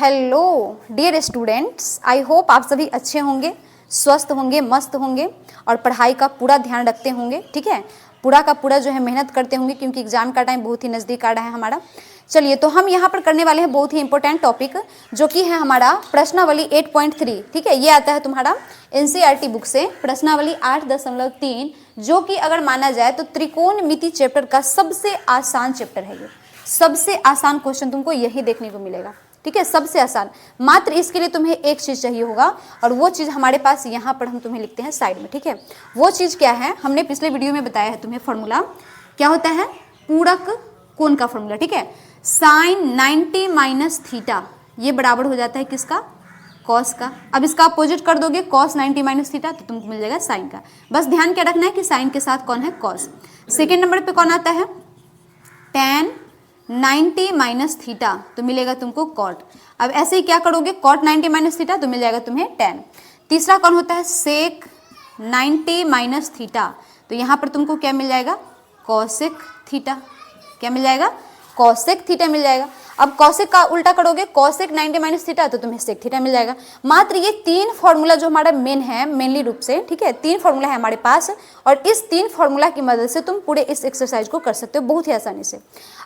Hello dear students, I hope आप सभी अच्छे होंगे, स्वस्थ होंगे, मस्त होंगे और पढ़ाई का पूरा ध्यान रखते होंगे। ठीक है, पूरा का पूरा जो है मेहनत करते होंगे क्योंकि एग्जाम का टाइम बहुत ही नज़दीक आ रहा है हमारा। चलिए, तो हम यहाँ पर करने वाले हैं बहुत ही इंपॉर्टेंट टॉपिक जो कि है हमारा प्रश्नावली 8.3। ठीक है, ये आता है तुम्हारा एनसीईआरटी बुक से, प्रश्नावली 8.3, जो कि अगर माना जाए तो त्रिकोणमिति चैप्टर का सबसे आसान चैप्टर है। ये सबसे आसान क्वेश्चन तुमको यही देखने को मिलेगा। ठीक है, सबसे आसान। मात्र इसके लिए तुम्हें एक चीज़ चाहिए होगा और वो चीज़ हमारे पास यहाँ पर हम तुम्हें लिखते हैं साइड में। ठीक है, वो चीज़ क्या है, हमने पिछले वीडियो में बताया है तुम्हें। फॉर्मूला क्या होता है, पूरक कोण का फॉर्मूला। ठीक है, साइन 90 माइनस थीटा ये बराबर हो जाता है किसका, कॉस का। अब इसका अपोजिट कर दोगे कॉस 90 माइनस थीटा तो तुमको मिल जाएगा साइन का। बस ध्यान क्या रखना है कि साइन के साथ कौन है, कॉस। सेकेंड नंबर पे कौन आता है, टेन 90 माइनस थीटा तो मिलेगा तुमको कॉट। अब ऐसे ही क्या करोगे, कॉट 90 माइनस थीटा तो मिल जाएगा तुम्हें टेन। तीसरा कौन होता है, सेक 90 माइनस थीटा तो यहाँ पर तुमको क्या मिल जाएगा, कॉसेक थीटा। क्या मिल जाएगा, कॉसेक थीटा मिल जाएगा। अब कॉसेक का उल्टा करोगे, कॉसेक 90 माइनस थीटा तो तुम्हें सेक थीटा मिल जाएगा। मात्र ये तीन फॉर्मूला जो हमारा मेन है, मेनली रूप से, ठीक है, तीन फॉर्मूला है हमारे पास और इस तीन फॉर्मूला की मदद से तुम पूरे इस एक्सरसाइज को कर सकते हो बहुत ही आसानी से।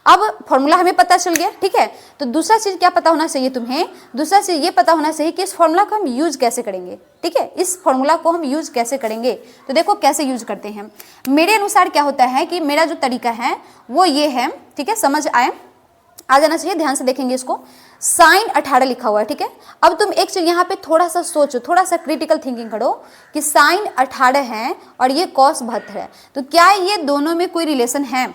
अब फॉर्मूला हमें पता चल गया। ठीक है, तो दूसरा चीज़ क्या पता होना चाहिए तुम्हें, दूसरा चीज़ ये पता होना चाहिए कि इस फॉर्मूला को हम यूज कैसे करेंगे। ठीक है, इस फॉर्मूला को हम यूज कैसे करेंगे, तो देखो कैसे यूज करते हैं। मेरे अनुसार क्या होता है कि मेरा जो तरीका है वो ये है। ठीक है, समझ आए, आ जाना चाहिए, ध्यान से देखेंगे इसको। साइन 18 लिखा हुआ है। ठीक है, अब तुम एक चीज यहाँ पे थोड़ा सा सोचो, थोड़ा सा क्रिटिकल थिंकिंग करो कि साइन 18 है और ये कॉस 72 है, तो क्या ये दोनों में कोई रिलेशन है,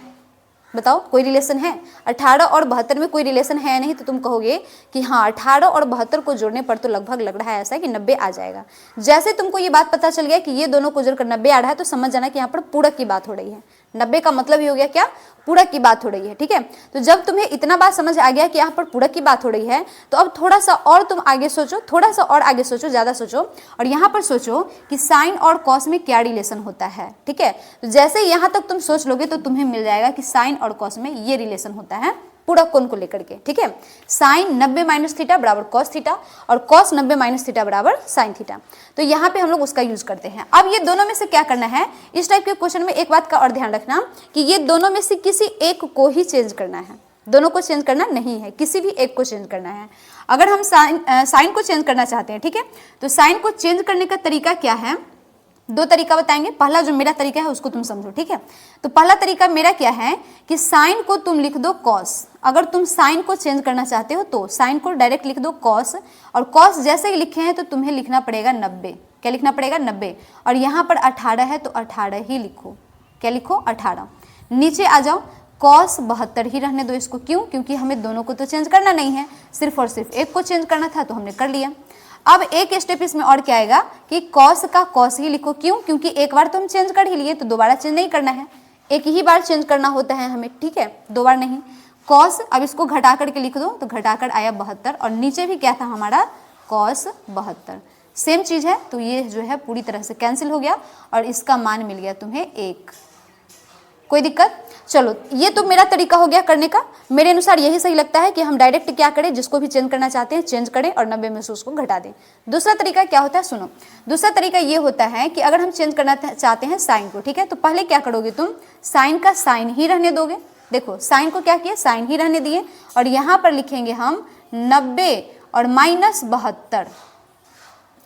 बताओ कोई रिलेशन है। 18 और 72 में कोई रिलेशन है नहीं तो तुम कहोगे कि हाँ 18 और 72 को जोड़ने पर तो लगभग लग रहा है ऐसा कि 90 आ जाएगा। जैसे तुमको ये बात पता चल गया कि ये दोनों को जोड़कर 90 आ रहा है तो समझ जाना कि यहाँ पर पूरक की बात हो रही है। 90 का मतलब ही हो गया क्या, पूरक की बात हो रही है। ठीक है, तो जब तुम्हें इतना बात समझ आ गया कि यहाँ पर पूरक की बात हो रही है तो अब थोड़ा सा और तुम आगे सोचो, थोड़ा सा और आगे सोचो, ज़्यादा सोचो और यहाँ पर सोचो कि साइन और कॉस में क्या रिलेशन होता है। ठीक है, तो जैसे यहाँ तक तुम सोच लोगे तो तुम्हें मिल जाएगा कि साइन और कॉस में ये रिलेशन होता है पूरक कोण को लेकर के। ठीक है, साइन 90 माइनस थीटा बराबर कॉस थीटा और कॉस 90 माइनस थीटा बराबर साइन थीटा। तो यहाँ पे हम लोग उसका यूज करते हैं। अब ये दोनों में से क्या करना है, इस टाइप के क्वेश्चन में एक बात का और ध्यान रखना कि ये दोनों में से किसी एक को ही चेंज करना है, दोनों को चेंज करना नहीं है, किसी भी एक को चेंज करना है। अगर हम साइन को चेंज करना चाहते हैं, ठीक है, तो साइन को चेंज करने का तरीका क्या है, दो तरीका बताएंगे। पहला जो मेरा तरीका है उसको तुम समझो। ठीक है, तो पहला तरीका मेरा क्या है कि साइन को तुम लिख दो कॉस। अगर तुम साइन को चेंज करना चाहते हो तो साइन को डायरेक्ट लिख दो कॉस, और कॉस जैसे ही लिखे हैं तो तुम्हें लिखना पड़ेगा 90। क्या लिखना पड़ेगा, 90। और यहाँ पर 18 है तो 18 ही लिखो। क्या लिखो, 18। नीचे आ जाओ, कॉस 72 ही रहने दो इसको। क्यों, क्योंकि हमें दोनों को तो चेंज करना नहीं है, सिर्फ और सिर्फ एक को चेंज करना था तो हमने कर लिया। अब एक स्टेप इसमें और क्या आएगा कि कॉस का कॉस ही लिखो। क्यों, क्योंकि एक बार तो हम चेंज कर ही लिए तो दोबारा चेंज नहीं करना है, एक ही बार चेंज करना होता है हमें। ठीक है, दो बार नहीं। कॉस, अब इसको घटा करके लिख दो तो घटाकर आया 72 और नीचे भी क्या था हमारा, कॉस 72। सेम चीज़ है तो ये जो है पूरी तरह से कैंसिल हो गया और इसका मान मिल गया तुम्हें 1। कोई दिक्कत, चलो ये तो मेरा तरीका हो गया करने का। मेरे अनुसार यही सही लगता है कि हम डायरेक्ट क्या करें, जिसको भी चेंज करना चाहते हैं चेंज करें और 90 में से उसको घटा दें। दूसरा तरीका क्या होता है, सुनो। दूसरा तरीका ये होता है कि अगर हम चेंज करना चाहते हैं साइन को, ठीक है, तो पहले क्या करोगे तुम, साइन का साइन ही रहने दोगे। देखो साइन को क्या किया, साइन ही रहने दिए और यहाँ पर लिखेंगे हम 90 और माइनस 72।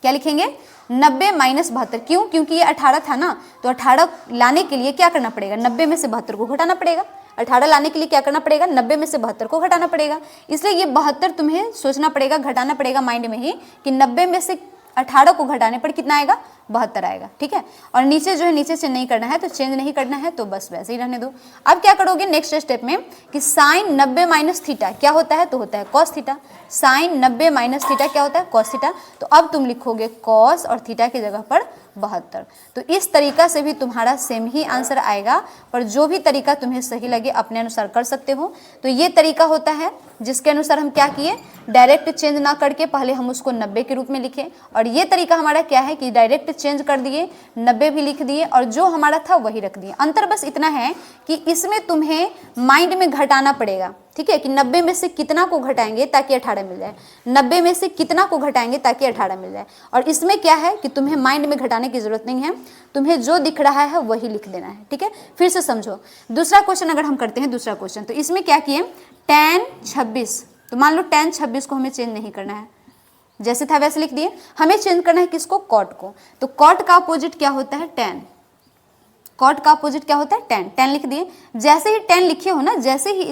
क्या लिखेंगे, 90 माइनस 72। क्यों, क्योंकि ये 18 था ना, तो 18 लाने के लिए क्या करना पड़ेगा, 90 में से 72 को घटाना पड़ेगा। 18 लाने के लिए क्या करना पड़ेगा, 90 में से 72 को घटाना पड़ेगा। इसलिए ये 72 तुम्हें सोचना पड़ेगा, घटाना पड़ेगा माइंड में ही कि 90 में से 18 को घटाने पर कितना आएगा, 72 आएगा। ठीक है, और नीचे जो है नीचे चेंज नहीं करना है, तो चेंज नहीं करना है तो बस वैसे ही रहने दो। अब क्या करोगे नेक्स्ट स्टेप में कि साइन 90 माइनस थीटा क्या होता है, तो होता है cos theta. Sine 90 minus theta क्या होता है, कॉस थीटा। तो अब तुम लिखोगे कॉस और थीटा की जगह पर 72। तो इस तरीका से भी तुम्हारा सेम ही आंसर आएगा, पर जो भी तरीका तुम्हें सही लगे अपने अनुसार कर सकते हो। तो ये तरीका होता है जिसके अनुसार हम क्या किए, डायरेक्ट चेंज ना करके पहले हम उसको 90 के रूप में लिखें, और ये तरीका हमारा क्या है कि डायरेक्ट चेंज कर दिए, 90 भी लिख दिए और जो हमारा था वही रख दिए। अंतर बस इतना है कि इसमें तुम्हें माइंड में घटाना पड़ेगा, ठीक है, कि 90 में से कितना को घटाएंगे ताकि 18 मिल जाए, 90 में से कितना को घटाएंगे ताकि 18 मिल जाए। और इसमें क्या है कि तुम्हें माइंड में घटाने की जरूरत नहीं है, तुम्हें जो दिख रहा है वही लिख देना है, ठीक है। फिर से समझो, दूसरा क्वेश्चन अगर हम करते हैं, दूसरा क्वेश्चन, तो इसमें क्या किए, tan 26, तो मान लो tan 26 को हमें चेंज नहीं करना है, जैसे था वैसे लिख दिए। हमें चेंज करना है किसको, कॉट को। तो कॉट का अपोजिट क्या होता है, tan। कॉट का अपोजिट क्या होता है, tan। tan लिख दिए। जैसे ही tan लिखे हो ना, जैसे ही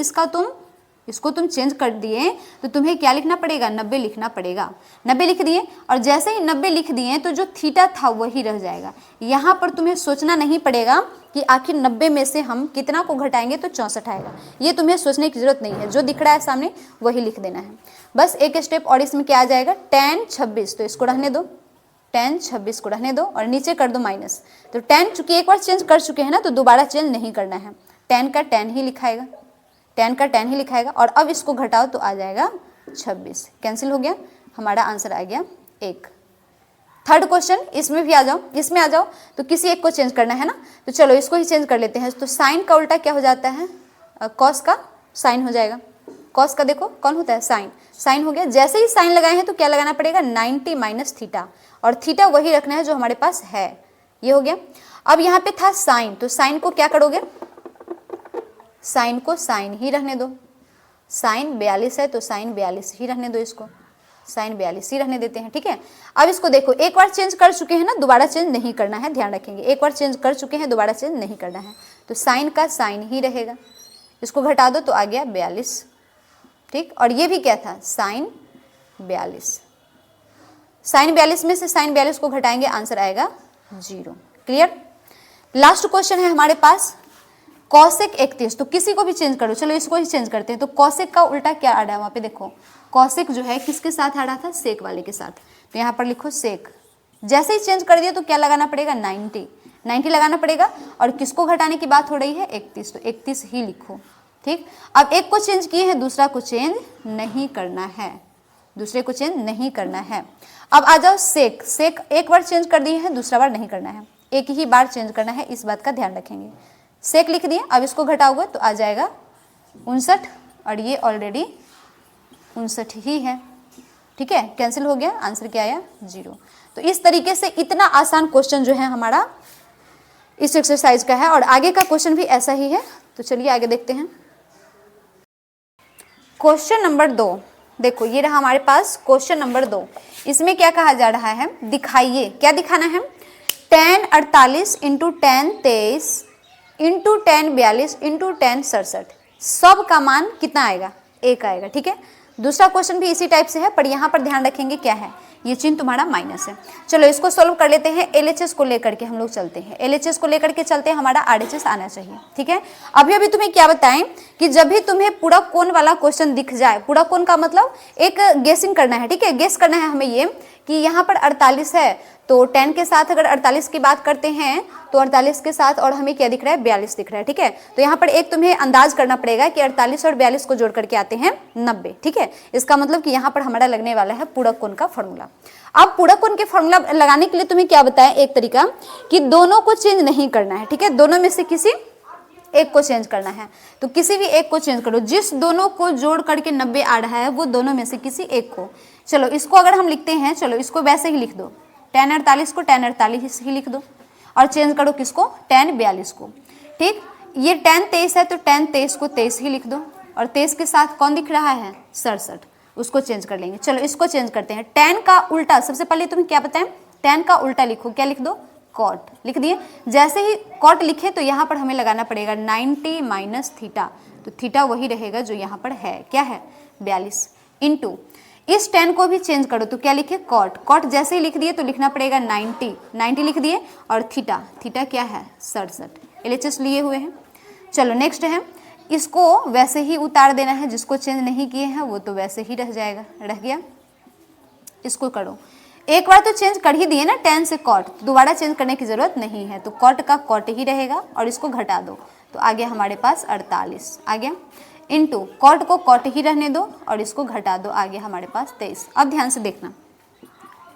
इसको तुम चेंज कर दिए तो तुम्हें क्या लिखना पड़ेगा, 90 लिखना पड़ेगा। 90 लिख दिए और जैसे ही 90 लिख दिए तो जो थीटा था वही रह जाएगा। यहाँ पर तुम्हें सोचना नहीं पड़ेगा कि आखिर 90 में से हम कितना को घटाएंगे तो 64 आएगा, ये तुम्हें सोचने की जरूरत नहीं है। जो दिख रहा है सामने वही लिख देना है। बस एक स्टेप और इसमें क्या आ जाएगा, tan 26, तो इसको रहने दो, tan 26 को रहने दो और नीचे कर दो माइनस। तो tan चूंकि एक बार चेंज कर चुके हैं ना, तो दोबारा चेंज नहीं करना है, tan का tan ही लिखाएगा, tan का tan ही लिखाएगा। और अब इसको घटाओ तो आ जाएगा 26, कैंसिल हो गया, हमारा आंसर आ गया 1। थर्ड क्वेश्चन, इसमें भी आ जाओ, इसमें आ जाओ, तो किसी एक को चेंज करना है ना, तो चलो इसको ही चेंज कर लेते हैं। तो साइन का उल्टा क्या हो जाता है, कॉस का साइन हो जाएगा। कॉस का देखो कौन होता है, साइन। साइन हो गया, जैसे ही साइन लगाए हैं तो क्या लगाना पड़ेगा, 90 माइनस थीटा, और थीटा वही रखना है जो हमारे पास है, ये हो गया। अब यहाँ पे था साइन, तो साइन को क्या करोगे, साइन को साइन ही रहने दो। साइन 42 है तो साइन 42 ही रहने दो, इसको साइन 42 ही रहने देते हैं, ठीक है। अब इसको देखो, एक बार चेंज कर चुके हैं ना, दोबारा चेंज नहीं करना है, ध्यान रखेंगे, एक बार चेंज कर चुके हैं दोबारा चेंज नहीं करना है। तो साइन का साइन ही रहेगा, इसको घटा दो तो आ गया 42, ठीक। और ये भी क्या था, साइन 42। साइन 42 में से साइन 42 को घटाएंगे, आंसर आएगा 0। क्लियर। लास्ट क्वेश्चन है हमारे पास, कॉसेक 31, तो किसी को भी चेंज करो, चलो इसको ही चेंज करते हैं। तो कॉसेक का उल्टा क्या आ रहा है, वहाँ पे देखो, कॉसेक जो है किसके साथ आ रहा था, सेक वाले के साथ, तो यहाँ पर लिखो सेक। जैसे ही चेंज कर दिया तो क्या लगाना पड़ेगा, 90 लगाना पड़ेगा। और किसको घटाने की बात हो रही है, 31, तो 31 ही लिखो, ठीक। अब एक को चेंज किए हैं, दूसरा को चेंज नहीं करना है, दूसरे को चेंज नहीं करना है। अब आ जाओ सेक। सेक एक बार चेंज कर दिए हैं, दूसरा बार नहीं करना है, एक ही बार चेंज करना है, इस बात का ध्यान रखेंगे। सेक लिख दिए, अब इसको घटाओगे तो आ जाएगा 59, और ये ऑलरेडी 59 ही है, ठीक है, कैंसिल हो गया, आंसर क्या आया, 0। तो इस तरीके से इतना आसान क्वेश्चन जो है हमारा इस एक्सरसाइज का है, और आगे का क्वेश्चन भी ऐसा ही है। तो चलिए आगे देखते हैं। क्वेश्चन नंबर 2, देखो ये रहा हमारे पास क्वेश्चन नंबर 2। इसमें क्या कहा जा रहा है, दिखाइए, क्या दिखाना है, tan 48 into tan 23 into tan 42 into tan 67, सब का मान कितना आएगा, 1 आएगा, ठीक है। दूसरा क्वेश्चन भी इसी टाइप से है, पर यहाँ पर ध्यान रखेंगे क्या है, ये चिन्ह तुम्हारा माइनस है। चलो इसको सोल्व कर लेते हैं। LHS को लेकर के हम लोग चलते हैं, LHS को लेकर के चलते हैं, हमारा RHS आना चाहिए, ठीक है। अभी तुम्हें क्या बताएं कि जब भी तुम्हें पूरा कोण वाला क्वेश्चन दिख जाए, पूरा कोण का मतलब एक गेसिंग करना है, ठीक है, गेस करना है हमें ये कि यहाँ पर 48 है, तो tan के साथ अगर 48 की बात करते हैं तो 48 के साथ और हमें क्या दिख रहा है, 42 दिख रहा है, ठीक है। तो यहाँ पर एक तुम्हें अंदाज करना पड़ेगा कि 48 और 42 को जोड़ करके आते हैं 90, ठीक है। इसका मतलब कि यहाँ पर हमारा लगने वाला है पूरक कोण का फॉर्मूला। अब पूरक कोण के फॉर्मूला लगाने के लिए तुम्हें क्या बताया, एक तरीका कि दोनों को चेंज नहीं करना है, ठीक है, दोनों में से किसी एक को चेंज करना है। तो किसी भी एक को चेंज करो, जिस दोनों को जोड़ करके 90 आ रहा है वो दोनों में से किसी एक को। चलो इसको अगर हम लिखते हैं, चलो इसको वैसे ही लिख दो, tan 48 को tan 48 ही लिख दो, और चेंज करो किसको, tan 42 को, ठीक। ये tan 23 है तो tan 23 को 23 ही लिख दो, और 23 के साथ कौन दिख रहा है, 67, उसको चेंज कर लेंगे। चलो इसको चेंज करते हैं। tan का उल्टा, सबसे पहले तुम्हें क्या बताएं, tan का उल्टा लिखो, क्या लिख दो, cot लिख दिए। जैसे ही cot लिखे तो यहाँ पर हमें लगाना पड़ेगा 90 माइनस थीटा, तो थीटा वही रहेगा जो यहाँ पर है, क्या है, 42 इंटू इस tan को भी चेंज करो तो क्या लिखे, cot। cot जैसे ही लिख दिए तो लिखना पड़ेगा 90 लिख दिए, और थीटा, थीटा क्या है, 67, LHS लिए हुए हैं। चलो नेक्स्ट है, इसको वैसे ही उतार देना है, जिसको चेंज नहीं किए हैं वो तो वैसे ही रह जाएगा, रह गया। इसको करो, एक बार तो चेंज कर ही दिए ना tan से cot, दोबारा चेंज करने की जरूरत नहीं है, तो cot का cot ही रहेगा, और इसको घटा दो तो आ गया हमारे पास 48 आ गया, इंटू cot को cot ही रहने दो और इसको घटा दो, आ गया हमारे पास 23। अब ध्यान से देखना,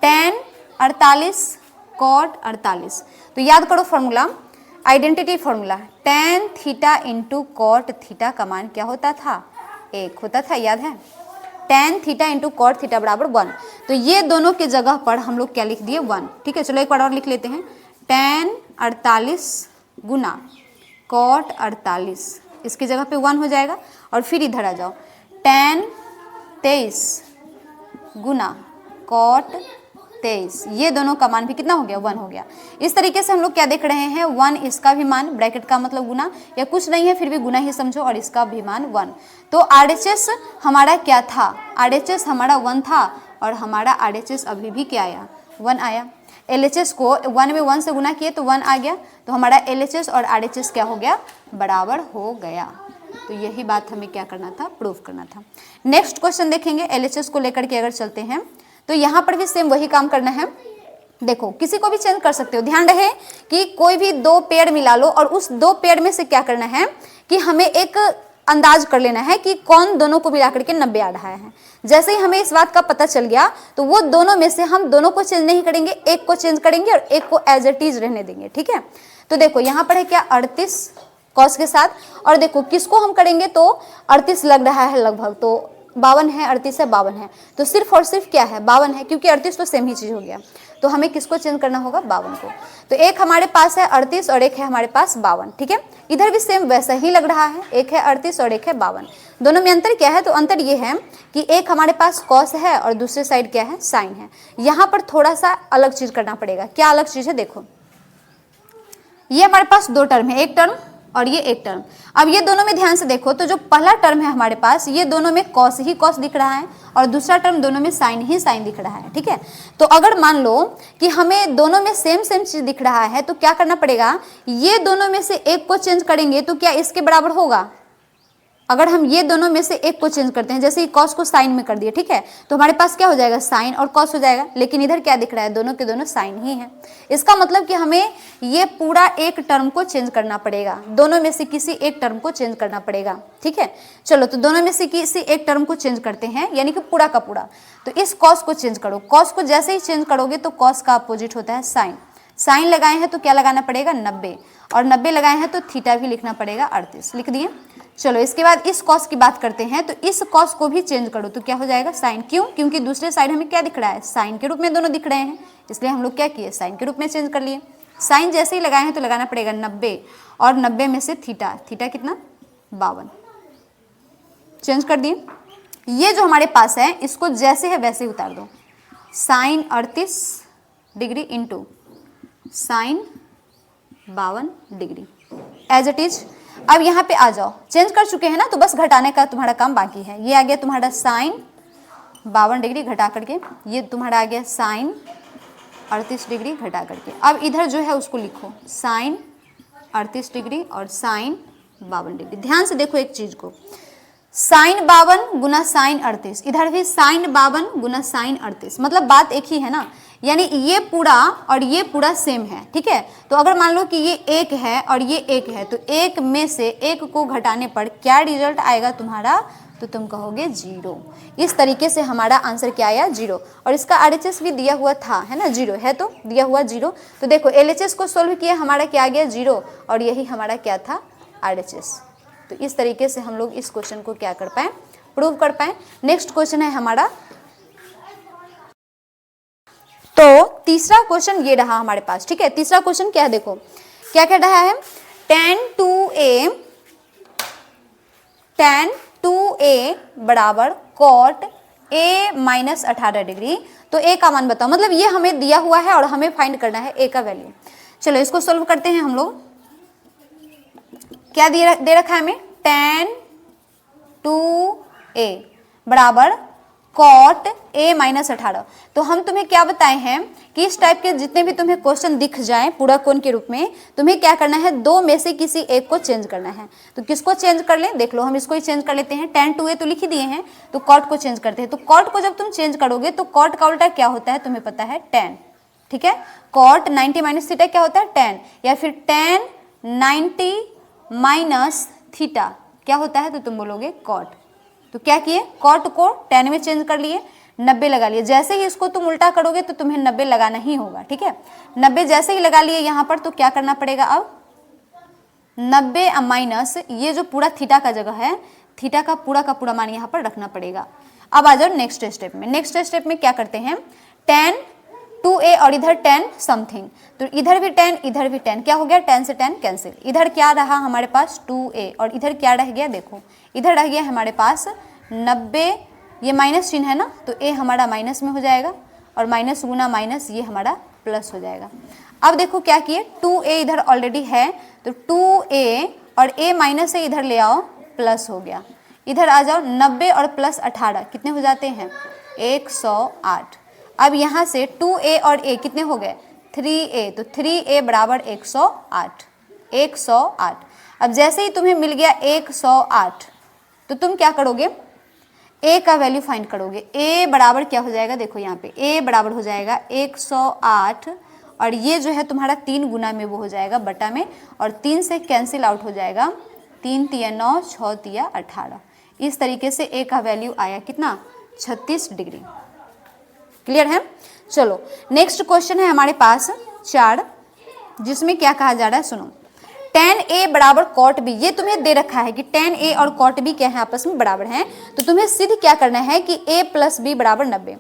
tan 48 कॉट 48। तो याद करो formula, identity formula, tan theta into cot theta का मान क्या होता था, 1 होता था, याद है। tan theta into cot theta बराबर 1। तो ये दोनों के जगह पर हम लोग क्या लिख दिए, 1। ठीक है, चलो एक बार और लिख लेते हैं, tan 48 गुना कॉट 48, इसकी जगह पे 1 हो जाएगा। और फिर इधर आ जाओ, tan 23 गुना कॉट 23, ये दोनों का मान भी कितना हो गया, 1 हो गया। इस तरीके से हम लोग क्या देख रहे हैं, 1 इसका भी मान, ब्रैकेट का मतलब गुना, या कुछ नहीं है फिर भी गुना ही समझो, और इसका भी मान 1। तो RHS हमारा क्या था, RHS हमारा 1 था, और हमारा RHS अभी भी क्या आया, 1 आया। LHS को 1 में 1 से गुना किए तो 1 आ गया, तो हमारा LHS और RHS क्या हो गया, बराबर हो गया। तो यही बात हमें क्या करना था, प्रूफ करना था। नेक्स्ट क्वेश्चन देखेंगे, LHS को लेकर के अगर चलते हैं तो यहाँ पर भी सेम वही काम करना है। देखो किसी को भी चेंज कर सकते हो, ध्यान रहे कि कोई भी 2 पेयर मिला लो, और उस 2 पेयर में से क्या करना है कि हमें एक अंदाज कर लेना है कि कौन दोनों को मिला करके 90 आ रहा है। जैसे ही हमें इस बात का पता चल गया तो वो दोनों में से हम दोनों को चेंज नहीं करेंगे, एक को चेंज करेंगे और एक को एज इट इज रहने देंगे। ठीक है, तो देखो यहाँ पर है क्या, 38 कॉस के साथ, और देखो किसको हम करेंगे तो 38 लग रहा है लगभग, तो 52 है, 38 है, 52 है, तो सिर्फ और सिर्फ क्या है, 52 है, क्योंकि 38 तो सेम ही चीज हो गया। तो हमें किसको चेंज करना होगा, 52 को। तो एक हमारे पास है 38 और एक है हमारे पास 52। ठीक है, इधर भी सेम वैसा ही लग रहा है, एक है 38 और एक है 52। दोनों में अंतर क्या है, तो अंतर ये है कि एक हमारे पास कॉस है और दूसरे साइड क्या है, साइन है। यहाँ पर थोड़ा सा अलग चीज करना पड़ेगा। क्या अलग चीज है, देखो ये हमारे पास 2 टर्म है, एक टर्म और ये एक टर्म। अब ये दोनों में ध्यान से देखो तो जो पहला टर्म है हमारे पास, ये दोनों में कॉस ही कॉस दिख रहा है, और दूसरा टर्म दोनों में साइन ही साइन दिख रहा है। ठीक है, तो अगर मान लो कि हमें दोनों में सेम सेम चीज दिख रहा है तो क्या करना पड़ेगा, ये दोनों में से एक को चेंज करेंगे तो क्या इसके बराबर होगा। अगर हम ये दोनों में से एक को चेंज करते हैं, जैसे कॉस को साइन में कर दिए, ठीक है, तो हमारे पास क्या हो जाएगा, साइन और कॉस हो जाएगा। लेकिन इधर क्या दिख रहा है, दोनों के दोनों साइन ही है। इसका मतलब कि हमें ये पूरा एक टर्म को चेंज करना पड़ेगा, दोनों में से किसी एक टर्म को चेंज करना पड़ेगा। ठीक है, चलो तो दोनों में से किसी एक टर्म को चेंज करते हैं, यानी कि पूरा का पूरा। तो इस कॉस को चेंज करो, कॉस को जैसे ही चेंज करोगे तो कॉस का अपोजिट होता है साइन। साइन लगाए हैं तो क्या लगाना पड़ेगा, 90, और 90 लगाए हैं तो थीटा भी लिखना पड़ेगा, 38 लिख दिए। चलो इसके बाद इस कॉस की बात करते हैं, तो इस कॉस को भी चेंज करो तो क्या हो जाएगा, साइन। क्यों, क्योंकि दूसरे साइड हमें क्या दिख रहा है, साइन के रूप में दोनों दिख रहे हैं, इसलिए हम लोग क्या किए, साइन के रूप में चेंज कर लिए। साइन जैसे ही लगाए हैं तो लगाना पड़ेगा 90, और 90 में से थीटा, थीटा कितना, 52, चेंज कर दिए। ये जो हमारे पास है इसको जैसे है वैसे ही उतार दो, sine 38 degree into sine 52 degree, as it is. अब यहाँ पे आ जाओ, चेंज कर चुके हैं ना, तो बस घटाने का तुम्हारा काम बाकी है। ये आ गया तुम्हारा साइन 52 डिग्री घटा करके, ये तुम्हारा आ गया साइन 38 डिग्री घटा करके। अब इधर जो है उसको लिखो, साइन 38 डिग्री और साइन 52 डिग्री। ध्यान से देखो एक चीज को, साइन 52 गुना साइन 38, इधर भी साइन 52 गुना साइन 38, मतलब बात एक ही है ना, यानी ये पूरा और ये पूरा सेम है। ठीक है, तो अगर मान लो कि ये एक है और ये एक है, तो एक में से एक को घटाने पर क्या रिजल्ट आएगा तुम्हारा, तो तुम कहोगे 0। इस तरीके से हमारा आंसर क्या आया, 0। और इसका RHS भी दिया हुआ था, है ना, 0 है, तो दिया हुआ 0। तो देखो LHS को सोल्व किया, हमारा क्या आ गया, 0, और यही हमारा क्या था, RHS। तो इस तरीके से हम लोग इस क्वेश्चन को क्या कर पाए, प्रूव कर पाए। नेक्स्ट क्वेश्चन है हमारा, तो तीसरा क्वेश्चन ये रहा हमारे पास। ठीक है, तीसरा क्वेश्चन क्या है, देखो क्या कह रहा है, tan 2a बराबर cot a माइनस 18 डिग्री। तो a का मान बताओ, मतलब ये हमें दिया हुआ है और हमें फाइंड करना है a का वैल्यू। चलो इसको सोल्व करते हैं हम लोग। क्या दे रखा है हमें, tan 2a बराबर cot a माइनस 18। तो हम तुम्हें क्या बताए हैं कि इस टाइप के जितने भी तुम्हें क्वेश्चन दिख जाएं पूरा कोण के रूप में, तुम्हें क्या करना है, 2 में से किसी एक को चेंज करना है। तो किसको चेंज कर लें, देख लो हम इसको ही चेंज कर लेते हैं। tan 2a तो लिख ही दिए हैं, तो cot को चेंज करते हैं। तो cot को जब तुम चेंज करोगे तो cot का उल्टा क्या होता है, तुम्हें पता है, tan। ठीक है, cot 90 माइनस थीटा क्या होता है, tan, या फिर tan 90 माइनस थीटा क्या होता है, तो तुम बोलोगे cot। तो क्या किए, cot को tan में चेंज कर लिए, 90 लगा लिए। जैसे ही इसको तुम उल्टा करोगे तो तुम्हें 90 लगाना ही होगा, ठीक है। 90 जैसे ही लगा लिए यहाँ पर तो क्या करना पड़ेगा, अब 90 माइनस ये जो पूरा थीटा का जगह है, थीटा का पूरा मान यहाँ पर रखना पड़ेगा। अब आ जाओ नेक्स्ट स्टेप में। नेक्स्ट स्टेप में क्या करते हैं, tan 2a और इधर tan समथिंग, तो इधर भी tan इधर भी tan, क्या हो गया, tan से tan कैंसिल। इधर क्या रहा हमारे पास 2a और इधर क्या रह गया, देखो इधर रह गया हमारे पास 90, ये माइनस चिन्ह है ना, तो a हमारा माइनस में हो जाएगा और माइनस गुना माइनस ये हमारा प्लस हो जाएगा। अब देखो क्या किए, 2a इधर ऑलरेडी है तो 2a और a माइनस से इधर ले आओ, प्लस हो गया। इधर आ जाओ, 90 और प्लस 18 कितने हो जाते हैं, 108। अब यहाँ से 2a और a कितने हो गए, 3a, तो 3a बराबर 108, 108। अब जैसे ही तुम्हें मिल गया 108 तो तुम क्या करोगे, a का वैल्यू फाइंड करोगे। a बराबर क्या हो जाएगा, देखो यहाँ पे a बराबर हो जाएगा 108 और ये जो है तुम्हारा 3 गुना में वो हो जाएगा बटा में, और 3 से कैंसिल आउट हो जाएगा, 3 तिया 9, 6 तिया 18। इस तरीके से a का वैल्यू आया कितना, 36 डिग्री। क्लियर है। चलो नेक्स्ट क्वेश्चन है हमारे पास 4, जिसमें क्या कहा जा रहा है, सुनो। tan a बराबर cot b, ये तुम्हें दे रखा है कि tan a और cot b क्या है, आपस में बराबर हैं, तो तुम्हें सिद्ध क्या करना है कि a प्लस b बराबर 90।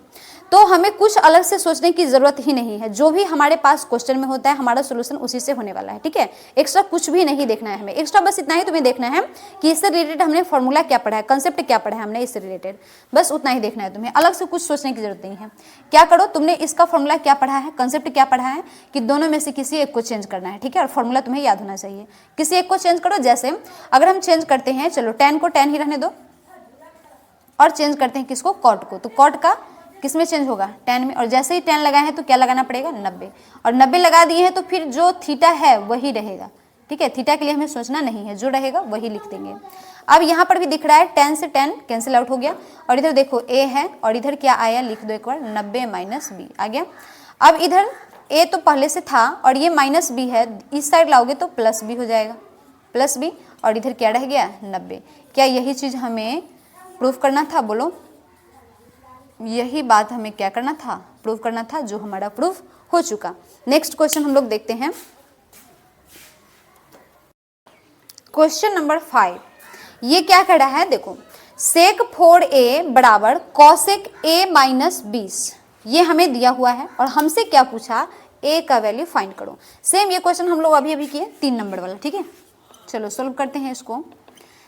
तो हमें कुछ अलग से सोचने की जरूरत ही नहीं है, जो भी हमारे पास क्वेश्चन में होता है हमारा सोल्यूशन उसी से होने वाला है, ठीक है। एक्स्ट्रा कुछ भी नहीं देखना है हमें, एक्स्ट्रा बस इतना ही तुम्हें देखना है कि इससे रिलेटेड हमने फॉर्मूला क्या पढ़ा है, कंसेप्ट क्या पढ़ा है हमने इससे रिलेटेड, बस उतना ही देखना है तुम्हें, अलग से कुछ सोचने की जरूरत नहीं है। क्या करो, तुमने इसका फॉर्मूला क्या पढ़ा है, कंसेप्ट क्या पढ़ा है, कि दोनों में से किसी एक को चेंज करना है, ठीक है, और फॉर्मूला तुम्हें याद होना चाहिए। किसी एक को चेंज करो, जैसे अगर हम चेंज करते हैं, चलो tan को tan ही रहने दो और चेंज करते हैं किसको, cot को, तो cot का किस में चेंज होगा, tan में, और जैसे ही tan लगाए हैं तो क्या लगाना पड़ेगा, 90, और 90 लगा दिए हैं तो फिर जो थीटा है वही रहेगा, ठीक है। थीटा के लिए हमें सोचना नहीं है, जो रहेगा वही लिख देंगे। अब यहाँ पर भी दिख रहा है tan से tan कैंसिल आउट हो गया, और इधर देखो a है और इधर क्या आया, लिख दो एक बार, 90 माइनस b आ गया। अब इधर a तो पहले से था और ये माइनस b है, इस साइड लाओगे तो प्लस b हो जाएगा, प्लस b, और इधर क्या रह गया, 90। क्या यही चीज़ हमें प्रूफ करना था, बोलो, यही बात हमें क्या करना था, प्रूफ करना था, जो हमारा प्रूफ हो चुका। नेक्स्ट क्वेश्चन हम लोग देखते हैं, क्वेश्चन नंबर 5। ये क्या कह रहा है, देखो, सेक 4a बराबर कॉसेक a माइनस 20, ये हमें दिया हुआ है और हमसे क्या पूछा, a का वैल्यू फाइंड करो। सेम ये क्वेश्चन हम लोग अभी अभी किए, 3 नंबर वाला, ठीक है। चलो सॉल्व करते हैं इसको।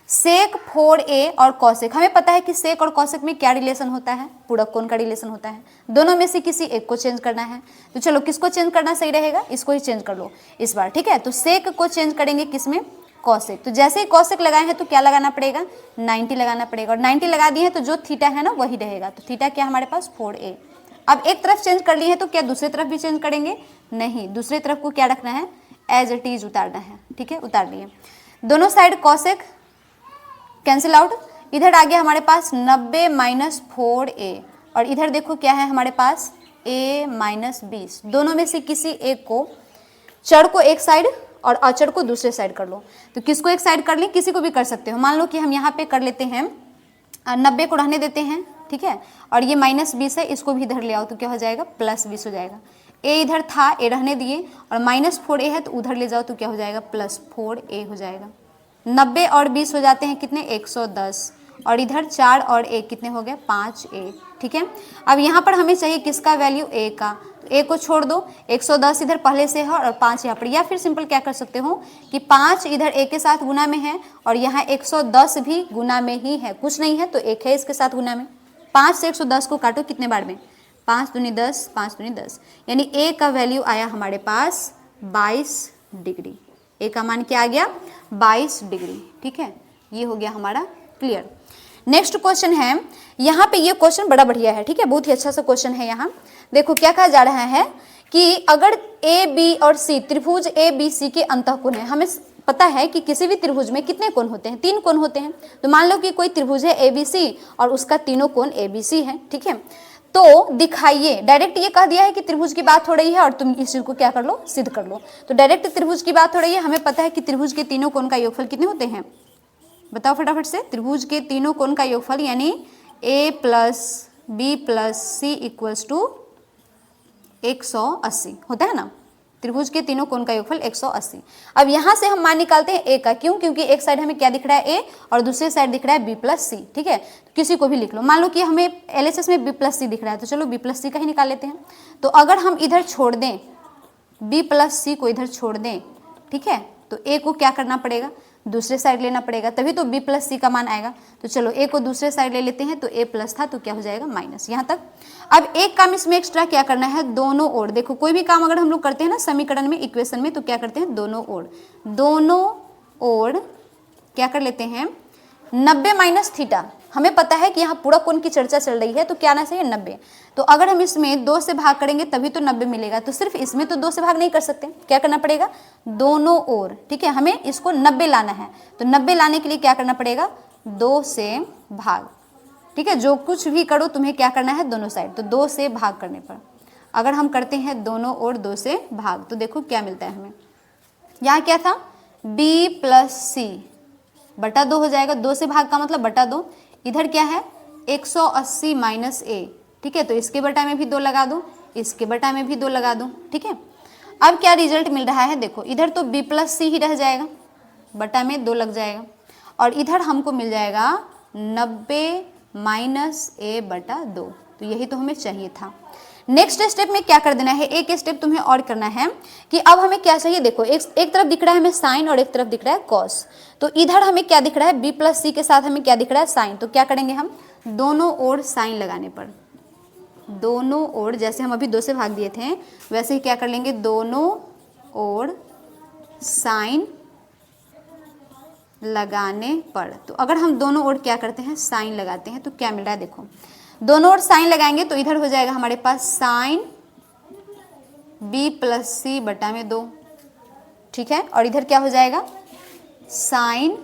सेक 4a और कॉसेक, हमें पता है कि सेक और कॉसेक में क्या रिलेशन होता है, पूरक कोण का रिलेशन होता है, दोनों में से किसी एक को चेंज करना है। तो चलो किसको चेंज करना सही रहेगा, इसको ही चेंज कर लो इस बार, ठीक है। तो सेक को चेंज करेंगे किसमें, कॉसेक, तो जैसे ही कॉसेक लगाए हैं तो क्या लगाना पड़ेगा, 90 लगाना पड़ेगा, और 90 लगा दिए हैं तो जो थीटा है ना वही रहेगा, तो थीटा क्या हमारे पास 4a। अब एक तरफ चेंज कर लिए हैं तो क्या दूसरी तरफ भी चेंज करेंगे, नहीं, दूसरी तरफ को क्या रखना है, एज इट इज उतारना है, ठीक है, उतार लिए। दोनों साइड कॉसेक कैंसिल आउट, इधर आ गया हमारे पास 90 माइनस 4a, और इधर देखो क्या है हमारे पास, a माइनस 20, दोनों में से किसी एक को, चर को एक साइड और अचर को दूसरे साइड कर लो। तो किसको एक साइड कर लें, किसी को भी कर सकते हो। मान लो कि हम यहाँ पे कर लेते हैं 90 को रहने देते हैं, ठीक है, और ये माइनस 20 है, इसको भी इधर ले आओ तो क्या हो जाएगा, प्लस 20 हो जाएगा। a इधर था, a रहने दिए, और माइनस 4a है तो उधर ले जाओ तो क्या हो जाएगा, प्लस 4a हो जाएगा। 90 और 20 हो जाते हैं कितने, 110, और इधर 4 और 1 कितने हो गए, 5a, ठीक है। अब यहाँ पर हमें चाहिए किसका वैल्यू, a का, तो a को छोड़ दो, 110 इधर पहले से है और 5 यहाँ पर, या फिर सिंपल क्या कर सकते हो कि 5 इधर a के साथ गुना में है और यहाँ 110 भी गुना में ही है, कुछ नहीं है तो 1 है इसके साथ गुना में। 5 से 110 को काटो कितने बार में, 5 दूनी 10, 5 दूनी 10, यानी a का वैल्यू आया हमारे पास 22 डिग्री। a का मान क्या आ गया, 22 डिग्री, ठीक है। ये हो गया हमारा क्लियर। नेक्स्ट क्वेश्चन है, यहाँ पे ये क्वेश्चन बड़ा बढ़िया है, ठीक है, बहुत ही अच्छा सा क्वेश्चन है। यहाँ देखो क्या कहा जा रहा है कि अगर a b और c त्रिभुज a b c के अंतःकोण है, हमें पता है कि किसी भी त्रिभुज में कितने कोण होते हैं, 3 कोण होते हैं। तो मान लो कि कोई त्रिभुज है ABC और उसका तीनों कोण ABC है, ठीक है। तो दिखाइए, डायरेक्ट ये कह दिया है कि त्रिभुज की बात हो रही है और तुम इस चीज को क्या कर लो, सिद्ध कर लो। तो डायरेक्ट त्रिभुज की बात हो रही है, हमें पता है कि त्रिभुज के तीनों कोण का योगफल कितने होते हैं, बताओ फटाफट से। त्रिभुज के तीनों कोण का योगफल यानी a plus b plus C equals to 180 होता है ना। त्रिभुज के तीनों कोण का योगफल 180। अब यहाँ से हम मान निकालते हैं a का, क्यों? क्योंकि एक साइड हमें क्या दिख रहा है a और दूसरे साइड दिख रहा है b प्लस सी, ठीक है। तो किसी को भी लिख लो, मान लो कि हमें LHS में b प्लस सी दिख रहा है, तो चलो b प्लस सी का ही निकाल लेते हैं। तो अगर हम इधर छोड़ दें, b प्लस सी को इधर छोड़ दें, ठीक है, तो a को क्या करना पड़ेगा? दूसरे साइड लेना पड़ेगा, तभी तो b प्लस सी का मान आएगा। तो चलो a को दूसरे साइड ले लेते हैं, तो a प्लस था तो क्या हो जाएगा? माइनस। यहाँ तक। अब एक काम इसमें एक्स्ट्रा क्या करना है, दोनों ओर। देखो कोई भी काम अगर हम लोग करते हैं ना समीकरण में, इक्वेशन में, तो क्या करते हैं? दोनों ओर। दोनों ओर क्या कर लेते हैं? 90 माइनस थीटा। हमें पता है कि यहाँ पूरा कोण की चर्चा चल रही है, तो क्या आना चाहिए? 90। तो अगर हम इसमें 2 से भाग करेंगे तभी तो 90 मिलेगा, तो सिर्फ इसमें तो 2 से भाग नहीं कर सकते, क्या करना पड़ेगा? दोनों ओर, ठीक है। हमें इसको 90 लाना है, तो 90 लाने के लिए क्या करना पड़ेगा? 2 से भाग, ठीक है। जो कुछ भी करो तुम्हें क्या करना है? दोनों साइड, तो 2 से भाग करने पर अगर हम करते हैं दोनों ओर 2 से भाग, तो देखो क्या मिलता है हमें। यहाँ क्या था? b प्लस सी बटा 2 हो जाएगा। 2 से भाग का मतलब बटा 2। इधर क्या है? 180 माइनस a, ठीक है। तो इसके बटा में भी 2 लगा दूँ, इसके बटा में भी 2 लगा दूँ, ठीक है। अब क्या रिजल्ट मिल रहा है? देखो इधर तो b प्लस सी ही रह जाएगा, बटा में 2 लग जाएगा, और इधर हमको मिल जाएगा 90 माइनस a बटा 2। तो यही तो हमें चाहिए था। नेक्स्ट स्टेप में क्या कर देना है? एक स्टेप तुम्हें और करना है कि अब हमें क्या चाहिए। देखो एक तरफ दिख रहा है हमें साइन और एक तरफ दिख रहा है कॉस। तो इधर हमें क्या दिख रहा है? b प्लस सी के साथ हमें क्या दिख रहा है? साइन। तो क्या करेंगे हम? दोनों ओर साइन लगाने पर, दोनों ओर, जैसे हम अभी 2 से भाग दिए थे वैसे ही क्या कर लेंगे? दोनों ओर साइन लगाने पर। तो अगर हम दोनों ओर क्या करते हैं? साइन लगाते हैं, तो क्या मिल रहा है? देखो दोनों ओर साइन लगाएंगे तो इधर हो जाएगा हमारे पास साइन b प्लस सी बटा में 2, ठीक है। और इधर क्या हो जाएगा? साइन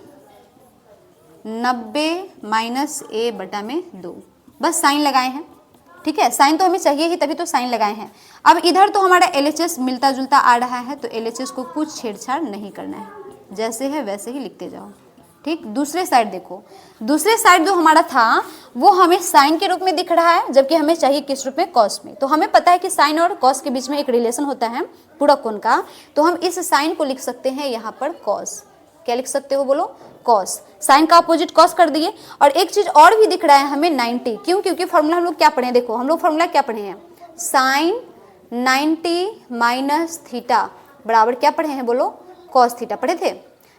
90 माइनस a बटा में 2। बस साइन लगाए हैं, ठीक है। साइन तो हमें चाहिए ही, तभी तो साइन लगाए हैं। अब इधर तो हमारा LHS मिलता जुलता आ रहा है, तो LHS को कुछ छेड़छाड़ नहीं करना है, जैसे है वैसे ही लिखते जाओ, ठीक। दूसरे साइड देखो, दूसरे साइड जो हमारा था वो हमें साइन के रूप में दिख रहा है, जबकि हमें चाहिए किस रूप में? कॉस में। तो हमें पता है कि साइन और कॉस के बीच में एक रिलेशन होता है पूरा कोण का, तो हम इस साइन को लिख सकते हैं यहाँ पर कॉस। क्या लिख सकते हो? बोलो कॉस। साइन का अपोजिट कॉस कर दिए। और एक चीज और भी दिख रहा है हमें 90, क्यों? क्योंकि फॉर्मूला हम लोग क्या पढ़े हैं? देखो हम लोग फॉर्मूला क्या पढ़े हैं? साइन 90 माइनस थीटा बराबर क्या पढ़े हैं? बोलो कॉस थीटा पढ़े थे।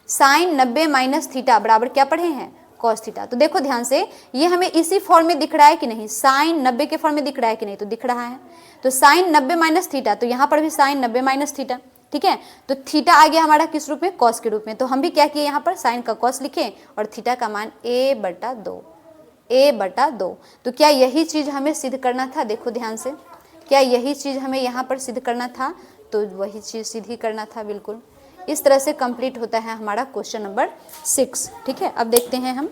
साइन 90 माइनस थीटा बराबर क्या पढ़े हैं? Cos theta. तो देखो ध्यान से, ये हमें इसी फॉर्म में दिख रहा है कि नहीं? साइन 90 के फॉर्म में दिख रहा है कि नहीं? तो दिख रहा है। तो साइन 90 माइनस थीटा, तो यहाँ पर भी साइन 90 माइनस थीटा, ठीक है। तो थीटा आ गया हमारा किस रूप में? कॉस के रूप में। तो हम भी क्या किए? यहाँ पर साइन का कॉस लिखे और थीटा का मान a बटा 2, a बटा 2। तो क्या यही चीज हमें सिद्ध करना था? देखो ध्यान से, क्या यही चीज हमें यहाँ पर सिद्ध करना था? तो वही चीज सिद्ध ही करना था, बिल्कुल। इस तरह से कंप्लीट होता है हमारा क्वेश्चन नंबर 6, ठीक है। अब देखते हैं हम,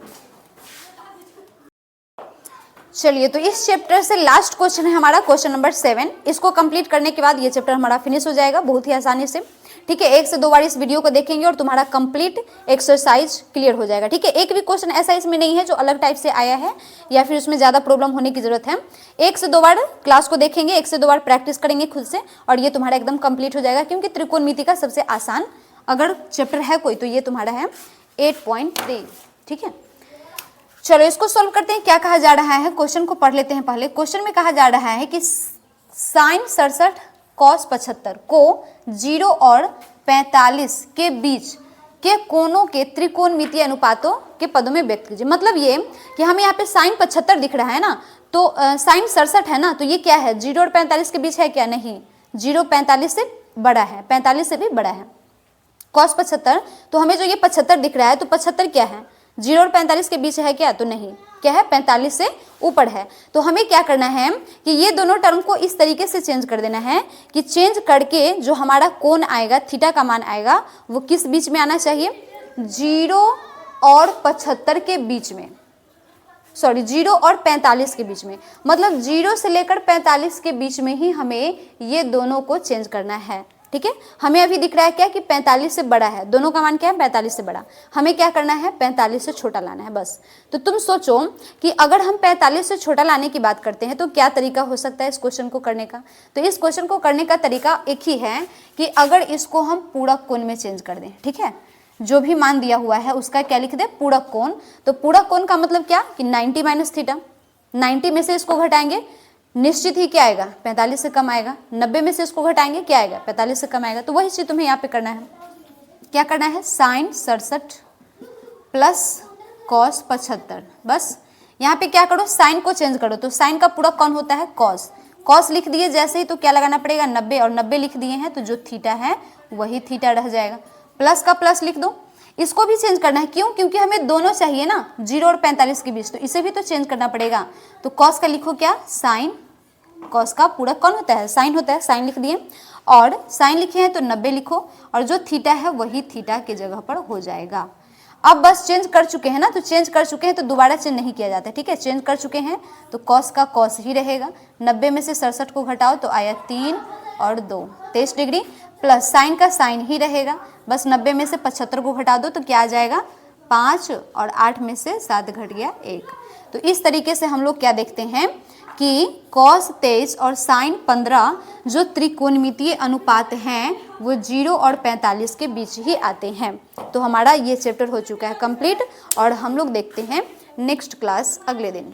चलिए तो इस चैप्टर से लास्ट क्वेश्चन है हमारा क्वेश्चन नंबर 7। इसको कंप्लीट करने के बाद ये चैप्टर हमारा फिनिश हो जाएगा बहुत ही आसानी से, ठीक है। 1 से 2 बार इस वीडियो को देखेंगे और तुम्हारा कंप्लीट एक्सरसाइज क्लियर हो जाएगा, ठीक है। एक भी क्वेश्चन ऐसा इसमें नहीं है जो अलग टाइप से आया है या फिर उसमें ज़्यादा प्रॉब्लम होने की जरूरत है। 1 से 2 बार क्लास को देखेंगे, 1 से 2 बार प्रैक्टिस करेंगे खुद से, और ये तुम्हारा एकदम कंप्लीट हो जाएगा। क्योंकि त्रिकोणमिति का सबसे आसान अगर चैप्टर है कोई तो ये तुम्हारा है 8.3, ठीक है। चलो इसको सॉल्व करते हैं। क्या कहा जा रहा है? क्वेश्चन को पढ़ लेते हैं पहले। क्वेश्चन में कहा जा रहा है कि साइन 67 कॉस 75 को 0 और 45 के बीच के कोणों के त्रिकोणमितीय अनुपातों के पदों में व्यक्त कीजिए। मतलब ये कि हमें यहाँ पे साइन 75 दिख रहा है ना, तो साइन 67 है ना, तो ये क्या है? 0 और 45 के बीच है क्या? नहीं, 0 45 से बड़ा है, 45 से भी बड़ा है। कॉस 75, तो हमें जो ये 75 दिख रहा है, तो 75 क्या है? 0 और 45 के बीच है क्या? तो नहीं, क्या है? 45 से ऊपर है। तो हमें क्या करना है कि ये दोनों टर्म को इस तरीके से चेंज कर देना है कि चेंज करके जो हमारा कोण आएगा, थीटा का मान आएगा, वो किस बीच में आना चाहिए? 0 और 75 के बीच में, सॉरी 0 और 45 के बीच में। मतलब 0 से लेकर 45 के बीच में ही हमें ये दोनों को चेंज करना है, ठीक है। हमें अभी दिख रहा है क्या कि 45 से बड़ा है, दोनों का मान क्या है 45 से बड़ा, हमें क्या करना है 45 से छोटा लाना है बस। तो तुम सोचो कि अगर हम 45 से छोटा लाने की बात करते हैं तो क्या तरीका हो सकता है इस क्वेश्चन को करने का। तो इस क्वेश्चन को करने का तरीका एक ही है कि अगर इसको हम पूरक कोण में चेंज कर दें, ठीक है, जो भी मान दिया हुआ है उसका क्या लिख दे पूरक कोण। तो पूरक कोण का मतलब क्या कि 90 माइनस थीटा, 90 में से इसको घटाएंगे निश्चित ही क्या आएगा 45 से कम आएगा, 90 में से इसको घटाएंगे क्या आएगा 45 से कम आएगा। तो वही चीज तुम्हें यहाँ पे करना है, क्या करना है साइन 67 प्लस कॉस 75। बस यहाँ पे क्या करो साइन को चेंज करो, तो साइन का पूरक कौन होता है कॉस, कॉस लिख दिए जैसे ही तो क्या लगाना पड़ेगा 90 और 90 लिख दिए हैं तो जो थीटा है वही थीटा रह जाएगा। प्लस का प्लस लिख दो, इसको भी चेंज करना है, क्यों, क्योंकि हमें दोनों चाहिए ना 0 और 45 के बीच, तो इसे भी तो चेंज करना पड़ेगा। तो कॉस का लिखो क्या साइन, कॉस का पूरक कौन होता है साइन होता है, साइन लिख दिए और साइन लिखे हैं तो 90 लिखो और जो थीटा है वही थीटा की जगह पर हो जाएगा। अब बस चेंज कर चुके हैं ना, तो चेंज कर चुके हैं तो दोबारा चेंज नहीं किया जाता है, ठीक है, चेंज कर चुके हैं तो कॉस का कॉस ही रहेगा। 90 में से 67 को घटाओ तो आया 3 और 2 23 डिग्री, प्लस साइन का साइन ही रहेगा, बस 90 में से 75 को घटा दो तो क्या आ जाएगा 5 और 8 में से 7 घट गया 1। तो इस तरीके से हम लोग क्या देखते हैं कि कॉस 23 और साइन 15 जो त्रिकोणमितीय अनुपात हैं वो 0 और 45 के बीच ही आते हैं। तो हमारा ये चैप्टर हो चुका है कंप्लीट और हम लोग देखते हैं नेक्स्ट क्लास अगले दिन।